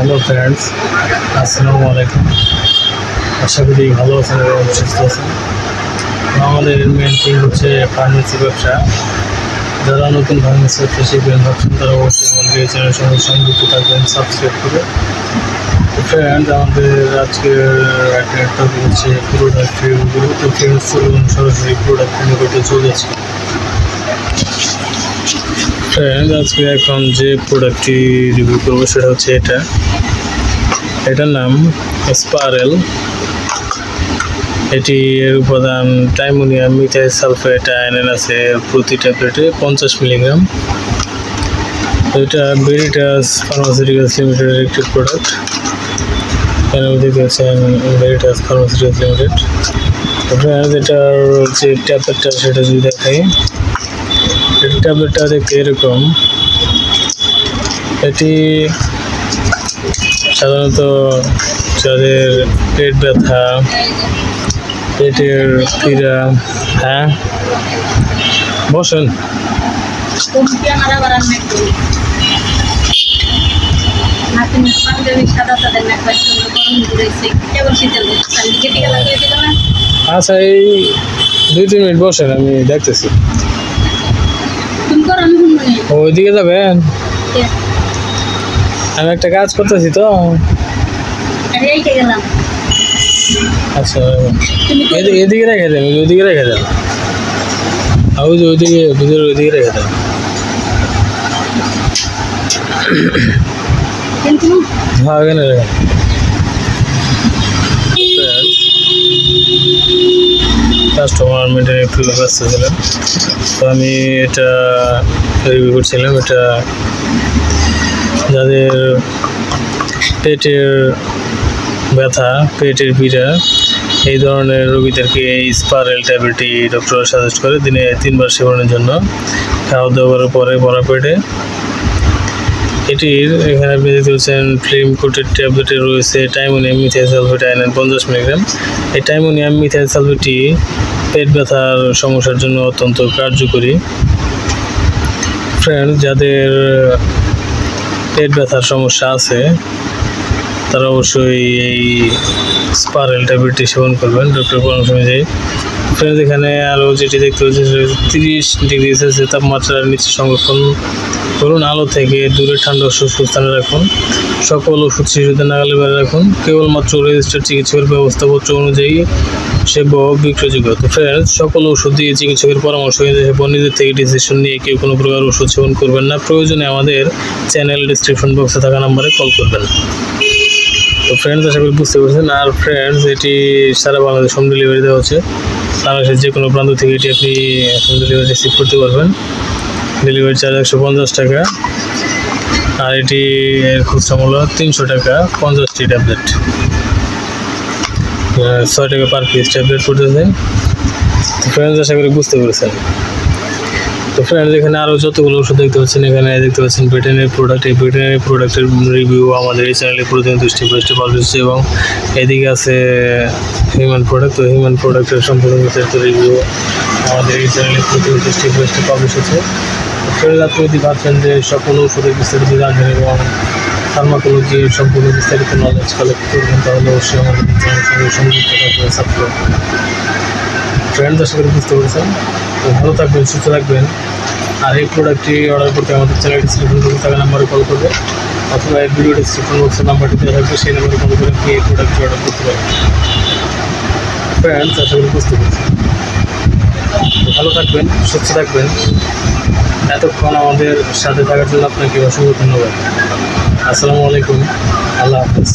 Hello friends, আসসালামু আলাইকুম। আশা করি ভালো আছেন এবং সুস্থ আছেন। আমাদের মেন থিং হচ্ছে ফার্মেসি ব্যবসা। যারা নতুন ফার্মেসি ব্যবসা শিখবেন ভাবছেন তারা অবশ্যই আমাদের এই চ্যানেলের সঙ্গে সংযুক্ত থাকবেন, সাবস্ক্রাইব করে। ফ্রেন্ড, আমাদের আজকের একটা টপিক হচ্ছে প্রোডাক্ট রিভিউ। তো ফ্রেন্ডস, চলুন সরাসরি প্রোডাক্ট রিভিউ করতে চলে যাচ্ছি। ফ্রেন্ড, আজকে এখন যে প্রোডাক্টটি রিভিউ করবো সেটা হচ্ছে এটার নাম স্পারেল। এটির উপাদান টাইমোনিয়াম মিথাইল সালফেট আয়রন আছে প্রতি ট্যাবলেটে 50 মিলিগ্রাম। এটা ভেরিটাস ফার্মাসিউটিক্যালস লিমিটেডের একটি প্রোডাক্ট। এর মধ্যে দিয়েছেন ভেরিটাস ফার্মাসিউটিক্যালস লিমিটেড। এটার যে ট্যাবলেটটা সেটা যদি দেখাই, এটি ট্যাবলেটটা দেখতে এরকম। এটি সাধারণত যাদের পেট ব্যথা, পেটের পীড়া, হ্যাঁ বসেন, আচ্ছা এই 2-3 মিনিট বসেন, আমি দেখতেছি। ওইদিকে যাবেন? আমি একটা কাজ করতেছি তো। আচ্ছা এদিকে রেখে দেন, ওইদিকে রেখে দেন, ওই যে ওইদিকে ভিতরে ওইদিকে রেখে দেন। হ্যাঁ ওখানে রেখে। কাস্টমার মেনটেন একটু ব্যস্ত ছিলাম, তো আমি এটা রিভিউ করছিলাম। এটা যাদের পেটের ব্যথা, পেটের পীড়া, এই ধরনের রোগীদেরকে এই স্পারেল ট্যাবলেটটি ডক্টর সাজেস্ট করে দিনে 3 বার সেবনের জন্য, খাওয়া দাওয়ার পরে ভরা পেটে। এটির এখানে আপনি দেখতে পাচ্ছেন ফিল্ম কোটেড ট্যাবলেটে রয়েছে টাইমোনিয়াম মিথাইল সালফেট আয়রন 50 মিলিগ্রাম। এই টাইমোনিয়াম মিথাইল সালফেটটি পেট ব্যথার সমস্যার জন্য অত্যন্ত কার্যকরী। ফ্রেন্ড, যাদের পেট ব্যথার সমস্যা আছে তারা অবশ্যই এই স্পারেল ট্যাবলেটটি সেবন করবেন ডক্টর পরামর্শ অনুযায়ী। ফ্রেন্ড, এখানে আরও যেটি দেখতে পাচ্ছি 30 ডিগ্রি সেলসিয়াস তাপমাত্রার নিচে সংরক্ষণ করুন, আলো থেকে দূরে ঠান্ডা শুষ্ক স্থানে রাখুন, সকল ওষুধ শিশুদের নাগালে বেড়ে রাখুন, কেবলমাত্র রেজিস্টার্ড চিকিৎসকের ব্যবস্থাপত্র অনুযায়ী সেবা বিক্রয়যোগ্য। তো ফ্রেন্ড, সকল ওষুধ দিয়ে চিকিৎসকের পরামর্শ অনুযায়ী নিজের থেকে ডিসিশন নিয়ে কেউ কোনো প্রকার ওষুধ সেবন করবেন না। প্রয়োজনে আমাদের চ্যানেল ডিসক্রিপশন বক্সে থাকা নাম্বারে কল করবেন। তো ফ্রেন্ডস, আশা করি বুঝতে পারছেন। আর ফ্রেন্ডস, এটি সারা বাংলাদেশ হোম ডেলিভারি দেওয়া হচ্ছে। বাংলাদেশের যে কোনো প্রান্ত থেকে এটি আপনি হোম ডেলিভারি রিসিভ করতে পারবেন। ডেলিভারি চার্জ 150 টাকা, আর এটি এর খুচরা মূল্য 300 টাকা 50টি ট্যাবলেট, 6 টাকা পার পিস ট্যাবলেট পড়তেছে। তো ফ্রেন্ডস, আশা করি বুঝতে পেরেছেন। তো ফ্রেন্ডস, এখানে আরও যতগুলো ওষুধ দেখতে পাচ্ছেন, এখানে দেখতে পাচ্ছেন ভেটেরিনারি প্রোডাক্ট। এই ভেটেরিনারি প্রোডাক্টের রিভিউ আমাদের এই চ্যানেলে প্রতিদিন 2টি পাবলিশ হচ্ছে, এবং এদিকে আছে হিউম্যান প্রোডাক্ট। তো হিউম্যান প্রোডাক্টের সম্পূর্ণ বিস্তারিত রিভিউ আমাদের এই চ্যানেলে প্রতিদিন 2টি পাবলিশ হচ্ছে। ফ্রেন্ডস, আপনি যদি ভাবছেন যে সকল ওষুধের বিস্তারিত জানবেন এবং ফার্মাকোলজির সম্পূর্ণ বিস্তারিত নলেজ কালেক্ট করবেন, তাহলে অবশ্যই আমাদের চ্যানেলের সঙ্গে সংযুক্ত থাকবেন, সাবস্ক্রাইব করবেন। ফ্রেন্ডস, আশা করি বুঝতে পেরেছেন। তো ভালো থাকবেন, সুস্থ থাকবেন। আর এই প্রোডাক্টটি অর্ডার করতে আমাদের চ্যানেল ডিসক্রিপশন বক্সে থাকা নাম্বারে কল করবে, অথবা এই ভিডিও ডিসক্রিপশন বক্সের নাম্বারটি দেওয়া থাকবে, সেই নাম্বারে কল করে আপনি এই প্রোডাক্টটি অর্ডার করতে পারবেন। ফ্রেন্ডস, আশা করি বুঝতে পেরেছেন। তো ভালো থাকবেন, সুস্থ থাকবেন। এতক্ষণ আমাদের সাথে থাকার জন্য আপনাকে অসংখ্য ধন্যবাদ। আসসালামু আলাইকুম, আল্লাহ হাফেজ।